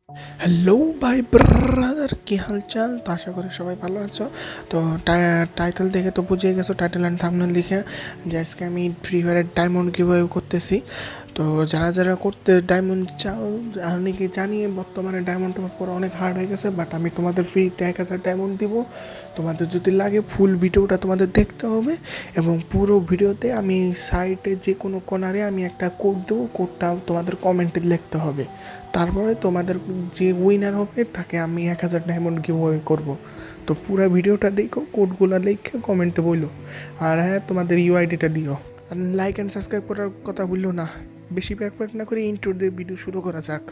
Hello ভাই brother, কি হালচাল? তো আশা করি সবাই ভালো আছো। তো টাইটেল দেখে তো বুঝে গেছো, টাইটেল অ্যান্ড থাম্বনেল দেখে যে আজকে আমি ফ্রি ফায়ারের ডায়মন্ড গিভওয়ে করতেছি। তো যারা যারা করতে ডায়মন্ড চাও, অনেকে জানিয়ে বর্তমানে ডায়মন্ড পরে অনেক হার্ড হয়ে গেছে, বাট আমি তোমাদের ফ্রিতে 1000 ডায়মন্ড দিব। তোমাদের যদি লাগে ফুল ভিডিওটা তোমাদের দেখতে হবে, এবং পুরো ভিডিওতে আমি সাইটে যে কোনো কর্নারে আমি একটা কোড দেবো, কোডটা তোমাদের কমেন্টে লিখতে হবে। তারপরে তোমাদের যে উইনার হবে তাকে আমি 1000 ডায়মন্ড গিভওয়ে করব। তো পুরো ভিডিওটা দেখো, কোডগুলো লিখে কমেন্টে বললো। আর হ্যাঁ, তোমাদের ইউআইডিটা দিও। আর লাইক অ্যান্ড সাবস্ক্রাইব করার কথা বললো না। বেশি প্যাক প্যাক না করে ইন্ট্রো দিয়ে ভিডিও শুরু করা যাক।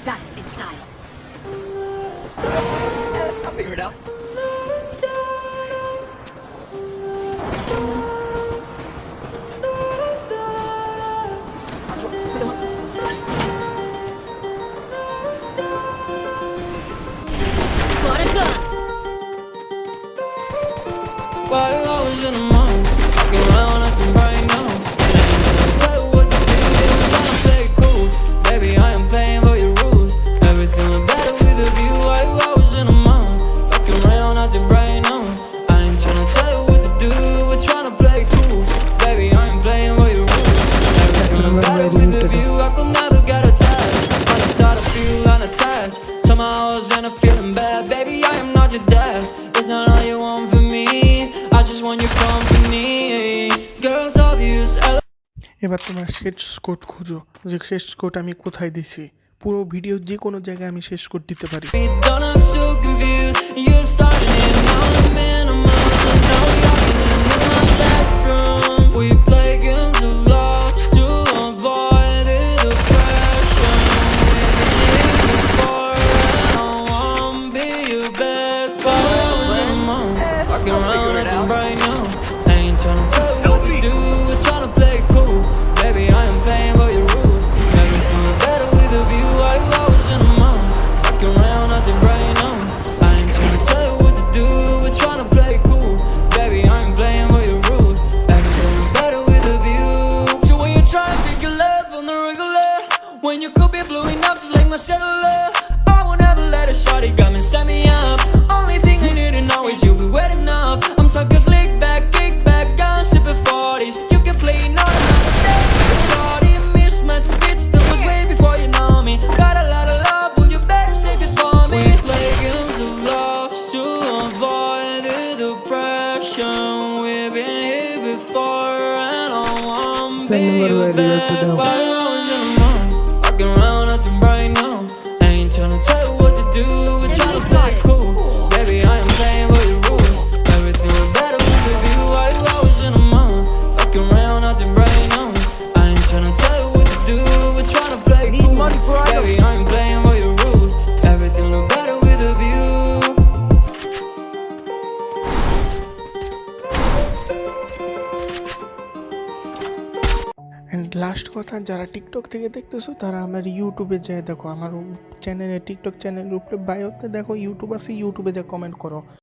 Got it in style. I'll figure it out. Got a gun. While I was in the mall, walking around acting right now. Ain't gonna tell you what to do, I'm tryna play it cool. Baby, I am playing by your rules. Everything look better with a view. While I was in the mall, walking around acting right now. I ain't tryna tell you what to do, we're tryna play it cool. Baby, I am playing by your rules. Everything look better with a view. I could never get attached. When I start to feel unattached, somehow I was in a feeling bad. Baby, I am not your dad. It's not all you want from me. I just want your company. Girls obvious. এবার তোমার শেষ code খুঁজো, যে শেষ code আমি কোথায় দিছি। পুরো ভিডিও যে কোনো জায়গায় আমি শেষ কোড দিতে পারি। Don't act so confused. You're starting it now. I'm in a mood. Now we arguing in my bedroom. We play games of love to avoid the depression. We've been here before, and I won't be your bed. While I was in a mood, walking around acting right now. I ain't tryna tell you what to do. We're tryna play it cool. Baby, I am playing by your rules. Everything look better with a view. While I was in a mood, walking around acting right now. I ain't tryna tell you what to do. We're tryna play it cool. Baby, I ain't playing by your rules. Everything look better with a view. So when you try and figure love on the regular, when you could be blowing up just like my cellular, I won't ever let a shawty come and set me up. Only thing I need to know is you be wet enough. I'm talking slick back, kick back, I'm sipping 40s. You can play not another day. Shawty, a mismatch fits that was way before you know me. Got a lot of love, well you better save it for me. We play games of love to avoid the depression. We've been here before, and I won't be your bed. While I was in the mall, walking around acting right now. I ain't tryna tell you what to do, we're tryna play it cool. Baby, I am playing by your rules. Everything look better with the view. While I was in the mall, walking around acting right now. I ain't tryna tell you what to do, we're tryna play it cool. Baby, I am playing by your rules. Everything look better with a view. And last কথা, যারা TikTok থেকে দেখতেছো তারা আমার ইউটিউবে যায় দেখো, আমার চ্যানেলে টিকটক চ্যানেলের উপরে বায়োতে দেখো ইউটিউব আছে, ইউটিউবে যা কমেন্ট করো।